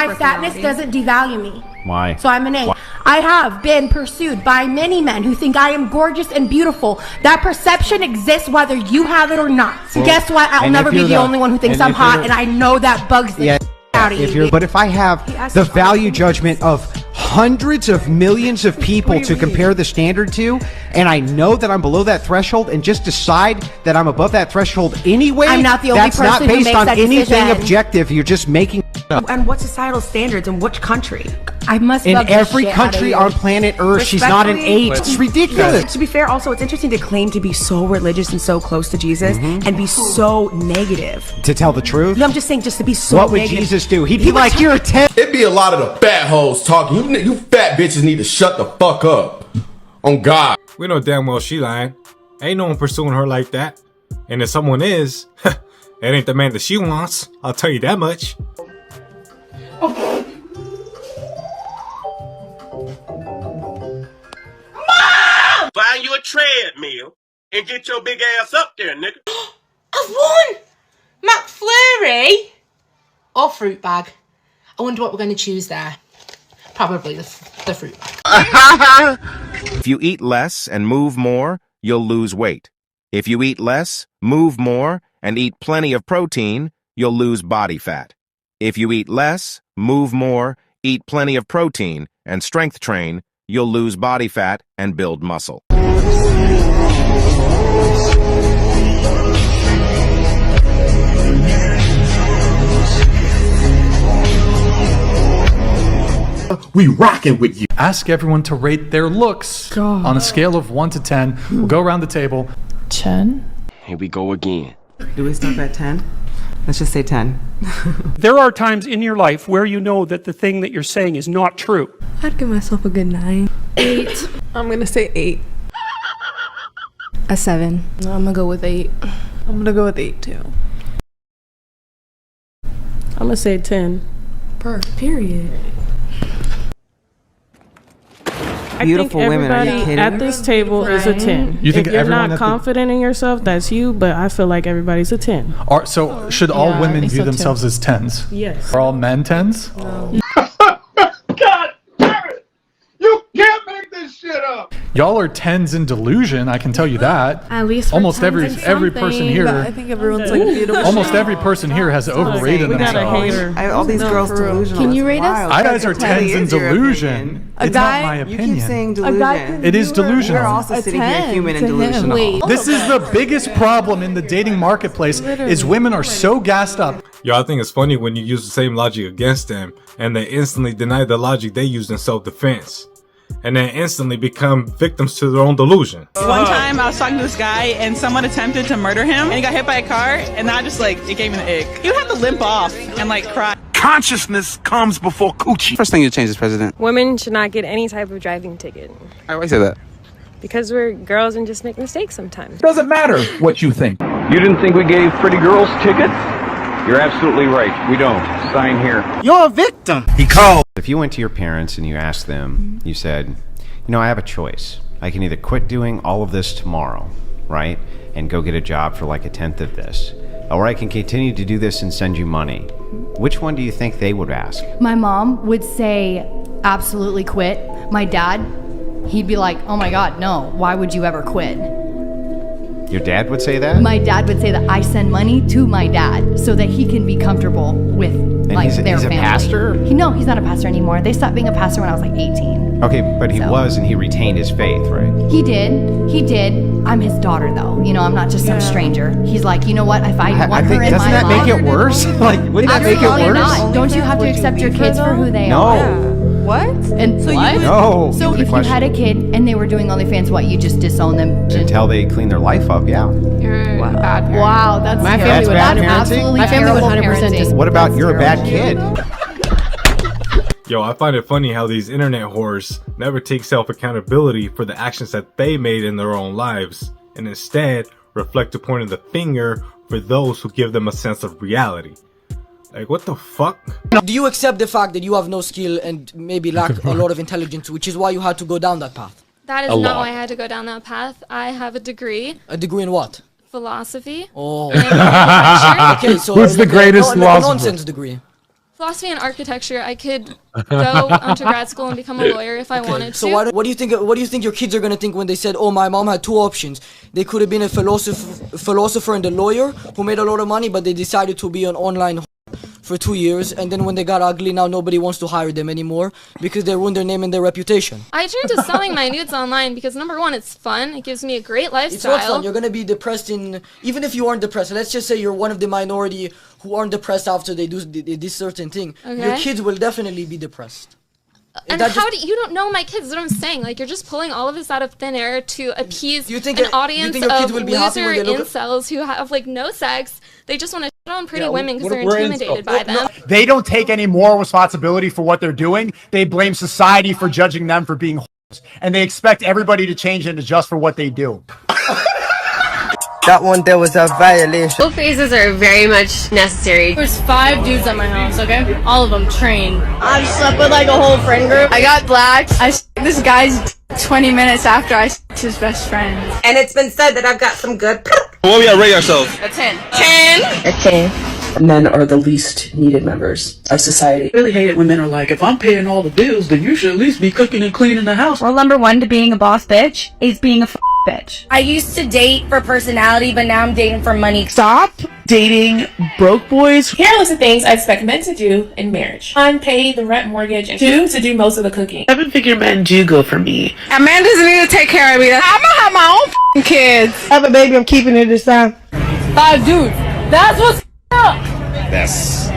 my fatness doesn't devalue me. Why? So I'm an A. Why? I have been pursued by many men who think I am gorgeous and beautiful. That perception exists whether you have it or not. So guess what? I'll never be the only one who thinks I'm hot, and I know that bugs the out of you. But if I have the value judgment of hundreds of millions of people to compare the standard to, and I know that I'm below that threshold, and just decide that I'm above that threshold anyway, I'm not the only that's not person who based makes on that anything decision. objective. You're just making up. And what societal standards in which country? I must In love the every shit country out on of you. planet Earth, she's not an 8. It's ridiculous. To be fair, also, it's interesting to claim to be so religious and so close to Jesus and be so negative. To tell the truth? No, I'm just saying, just to be so What would negative. Jesus do? He'd be like, you're a 10. It be a lot of the fat hoes talking. You fat bitches need to shut the fuck up. On God. We know damn well she lying. Ain't no one pursuing her like that. And if someone is, it ain't the man that she wants. I'll tell you that much. Find you a treadmill and get your big ass up there, nigga. I've won! McFlurry or fruit bag. I wonder what we're going to choose there. Probably the fruit bag. If you eat less and move more, you'll lose weight. If you eat less, move more, and eat plenty of protein, you'll lose body fat. If you eat less, move more, eat plenty of protein, and strength train, you'll lose body fat and build muscle. We rocking with you. Ask everyone to rate their looks on a scale of 1 to 10. We'll go around the table. 10. Here we go again. Do we stop at 10? Let's just say 10. There are times in your life where you know that the thing that you're saying is not true. I'd give myself a good 9. 8. I'm gonna say 8. A 7. I'm gonna go with 8. I'm gonna go with 8 too. I'm gonna say 10. Period. Beautiful women. Are you kidding? At this table is a 10. You think if you're everyone not confident in yourself, that's you, but I feel like everybody's a 10. So should all Yeah, I women think view so, too. themselves as 10s? Yes. Are all men 10s? No. God damn it! You can't make this shit up. Y'all are 10s in Delusion, I can tell you that. At least almost every person here. I think everyone's like beautiful. Almost every person here has overrated We got a themselves. hater. All these girls delusional. Can you rate us? Wild. I guys are It really 10s in is your Delusion. opinion. It's not my You opinion. keep saying A guy delusion. It is delusional. We're also sitting here human and delusional. Wait. This is the biggest problem in the dating marketplace is women are so gassed up. Yo, I think it's funny when you use the same logic against them and they instantly deny the logic they used in self-defense. And then instantly become victims to their own delusion. One time I was talking to this guy and someone attempted to murder him and he got hit by a car and that just it gave me the ick. He would have to limp off and cry. Consciousness comes before coochie. First thing you change is president. Women should not get any type of driving ticket. Why say that? Because we're girls and just make mistakes sometimes. Doesn't matter what you think. You didn't think we gave pretty girls tickets? You're absolutely right. We don't. Sign here. You're a victim. He called. If you went to your parents and you asked them, you said, I have a choice. I can either quit doing all of this tomorrow, right? And go get a job for like a 1/10 of this. Or I can continue to do this and send you money. Which one do you think they would ask? My mom would say, absolutely quit. My dad, he'd be like, oh my God, no, why would you ever quit? Your dad would say that? My dad would say that I send money to my dad so that he can be comfortable with their he's family. a pastor? No, he's not a pastor anymore. They stopped being a pastor when I was like 18. Okay, but he was, and he retained his faith, right? He did. I'm his daughter though. I'm not just some stranger. He's like, you know what, if I want her in my life. Doesn't that make it worse? Wouldn't that make it Absolutely worse? not. Don't you have to accept your kids for who they are? No. What? And So what? No. So if you had a kid and they were doing OnlyFans, what, you just disown them? Until they clean their life up, yeah. You're a bad parent. Wow, that's My terrible. family would That's bad That's parenting? absolutely My family would terrible 100% parenting. What about you're a bad kid? Yo, I find it funny how these internet whores never take self-accountability for the actions that they made in their own lives, and instead reflect to pointing the finger for those who give them a sense of reality. Like, what the fuck? Do you accept the fact that you have no skill and maybe lack a lot of intelligence, which is why you had to go down that path? That is not why I had to go down that path. I have a degree. A degree in what? Philosophy. Oh. And architecture. Okay, so Who's the greatest a philosopher? nonsense degree. Philosophy and architecture. I could go onto grad school and become a lawyer if I wanted to. So what do you think your kids are gonna think when they said, "Oh, my mom had two options. They could have been a philosopher and a lawyer who made a lot of money, but they decided to be an online for 2 years, and then when they got ugly, now nobody wants to hire them anymore because they ruined their name and their reputation." I turned to selling my nudes online because number one, it's fun. It gives me a great lifestyle. It's not fun. You're gonna be depressed even if you aren't depressed. Let's just say you're one of the minority who aren't depressed after they do this certain thing. Okay. Your kids will definitely be depressed. And how do you don't know my kids? Is what I'm saying. Like, you're just pulling all of this out of thin air to appease an audience of loser incels who have like no sex. They just want to shit on pretty women because they're intimidated by them. They don't take any moral responsibility for what they're doing. They blame society for judging them for being whores, and they expect everybody to change and adjust for what they do. That one there was a violation. Both phases are very much necessary. There's 5 dudes at my house, okay? All of them trained. I've slept with like a whole friend group. I got blacked. I this guy's 20 minutes after I his best friend. And it's been said that I've got some good. What we gotta rate ourselves? A 10. 10? A 10. Men are the least needed members of society. I really hate it when men are like, if I'm paying all the bills, then you should at least be cooking and cleaning the house. Rule number 1 to being a boss bitch is being a bitch. I used to date for personality, but now I'm dating for money. Stop dating broke boys. Here are a list of things I expect men to do in marriage. 1, pay the rent, mortgage, and 2, to do most of the cooking. 7-figure men do go for me. A man doesn't need to take care of me. I'm gonna have my own kids. I have a baby, I'm keeping it this time. 5 dudes. That's what's up. That's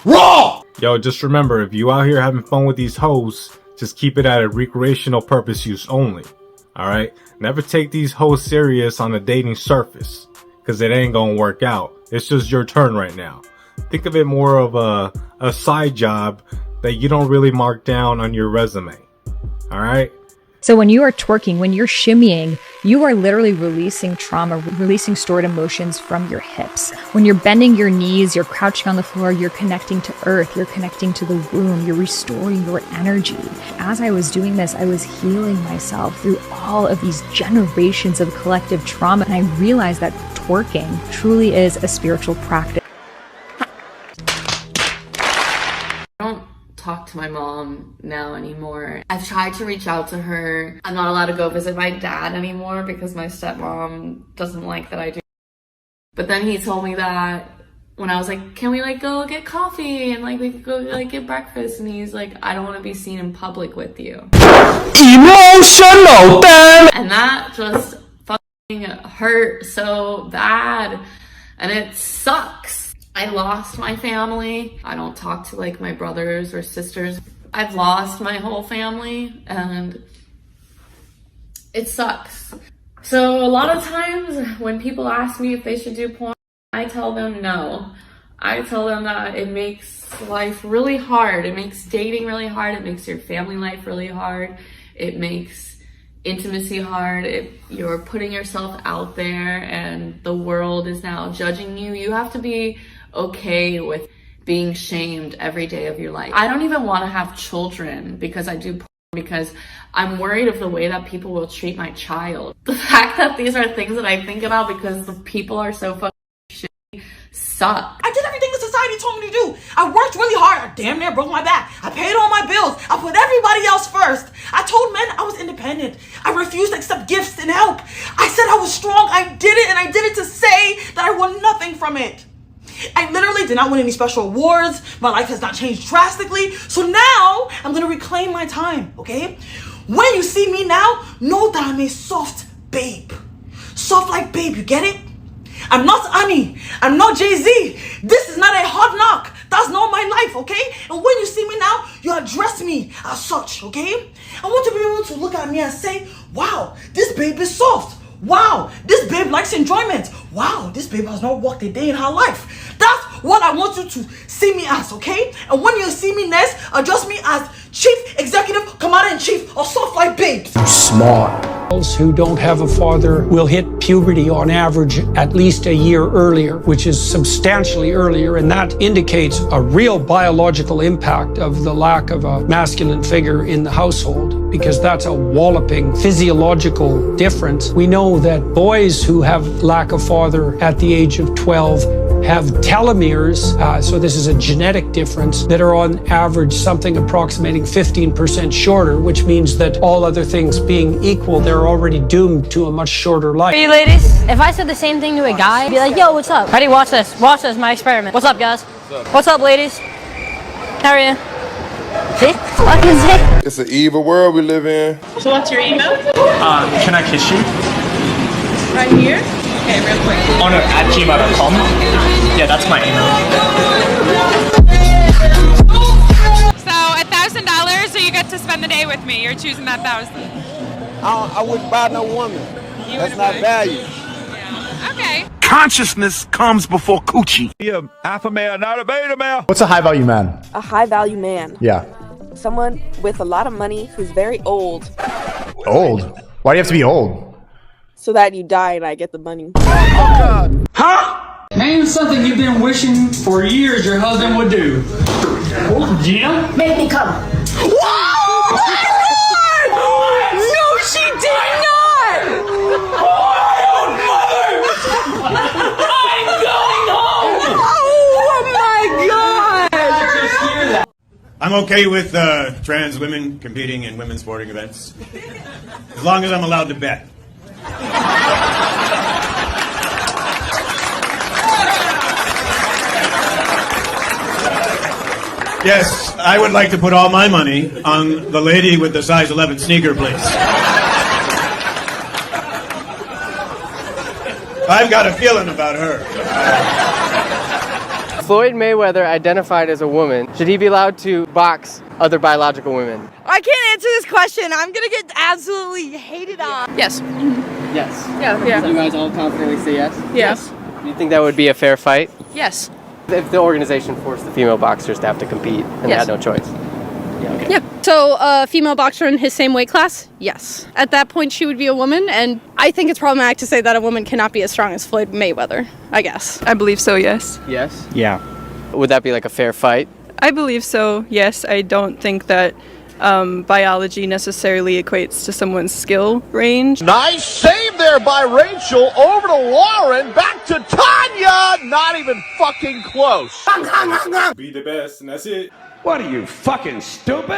raw. Yo, just remember, if you out here having fun with these hoes, just keep it at a recreational purpose use only. Alright? Never take these hoes serious on a dating surface, because it ain't gonna work out. It's just your turn right now. Think of it more of a side job that you don't really mark down on your resume. Alright? So when you are twerking, when you're shimmying, you are literally releasing trauma, releasing stored emotions from your hips. When you're bending your knees, you're crouching on the floor, you're connecting to earth, you're connecting to the womb, you're restoring your energy. As I was doing this, I was healing myself through all of these generations of collective trauma. And I realized that twerking truly is a spiritual practice. Talk to my mom now anymore. I've tried to reach out to her. I'm not allowed to go visit my dad anymore because my stepmom doesn't like that I do. But then he told me that when I was like, can we like go get coffee and like we could go like get breakfast, and he's like, I don't want to be seen in public with you. Emotional damn. And that just fucking hurt so bad, and it sucks. I lost my family. I don't talk to like my brothers or sisters. I've lost my whole family, and it sucks. So a lot of times when people ask me if they should do porn, I tell them no. I tell them that it makes life really hard. It makes dating really hard. It makes your family life really hard. It makes intimacy hard. If you're putting yourself out there and the world is now judging you, you have to be okay with being shamed every day of your life. I don't even want to have children because I do porn, because I'm worried of the way that people will treat my child. The fact that these are things that I think about because the people are so fucking shitty suck. I did everything the society told me to do. I worked really hard. I damn near broke my back. I paid all my bills. I put everybody else first. I told men I was independent. I refused to accept gifts and help. I said I was strong. I did it, and I did it to say that I want nothing from it. I literally did not win any special awards. My life has not changed drastically. So now I'm gonna reclaim my time, okay? When you see me now, know that I'm a soft babe. Soft like babe, you get it? I'm not Annie. I'm not Jay-Z. This is not a hard knock. That's not my life, okay? And when you see me now, you address me as such, okay? I want to be able to look at me and say, wow, this babe is soft. Wow, this babe likes enjoyment. Wow, this babe has not worked a day in her life. That's what I want you to see me as, okay? And when you see me next, address me as Chief Executive Commander-in-Chief of Soft Life Babes. Smart. Girls who don't have a father will hit puberty on average at least a year earlier, which is substantially earlier, and that indicates a real biological impact of the lack of a masculine figure in the household, because that's a walloping physiological difference. We know that boys who have lack of father at the age of 12 have telomeres, so this is a genetic difference, that are on average something approximating 15% shorter, which means that all other things being equal, they're already doomed to a much shorter life. Hey ladies, if I said the same thing to a guy, I'd be like, yo, what's up? Ready, watch this. Watch this, my experiment. What's up, guys? What's up, ladies? How are you? See? Fucking sick. It's an evil world we live in. So what's your email? Can I kiss you? Right here? Okay, real quick. Oh no, @gmail.com. Yeah, that's my email. So $1,000 or you get to spend the day with me. You're choosing that 1,000. I wouldn't buy no woman. That's not value. Yeah. Okay. Consciousness comes before coochie. You're alpha male, not a beta male. What's a high value man? A high value man. Yeah. Someone with a lot of money who's very old. Old? Why do you have to be old? So that you die and I get the money. Oh God. Huh? Name something you've been wishing for years your husband would do. Gina? Make me come. Whoa! No, she did not! I'm going home! Oh my God! I'm okay with trans women competing in women's sporting events, as long as I'm allowed to bet. Yes, I would like to put all my money on the lady with the size 11 sneaker, please. I've got a feeling about her. Floyd Mayweather identified as a woman. Should he be allowed to box other biological women? I can't answer this question. I'm gonna get absolutely hated on. Yes. Yes. Yeah. You guys all confidently say yes? Yes. Do you think that would be a fair fight? Yes. If the organization forced the female boxers to have to compete and they had no choice? Yeah, okay. Yeah. So a female boxer in his same weight class? Yes. At that point, she would be a woman, and I think it's problematic to say that a woman cannot be as strong as Floyd Mayweather, I guess. I believe so, yes. Yes? Yeah. Would that be like a fair fight? I believe so, yes. I don't think that biology necessarily equates to someone's skill range. Nice save there by Rachel. Over to Lauren. Back to Tanya. Not even fucking close. Be the best, and that's it. What are you, fucking stupid?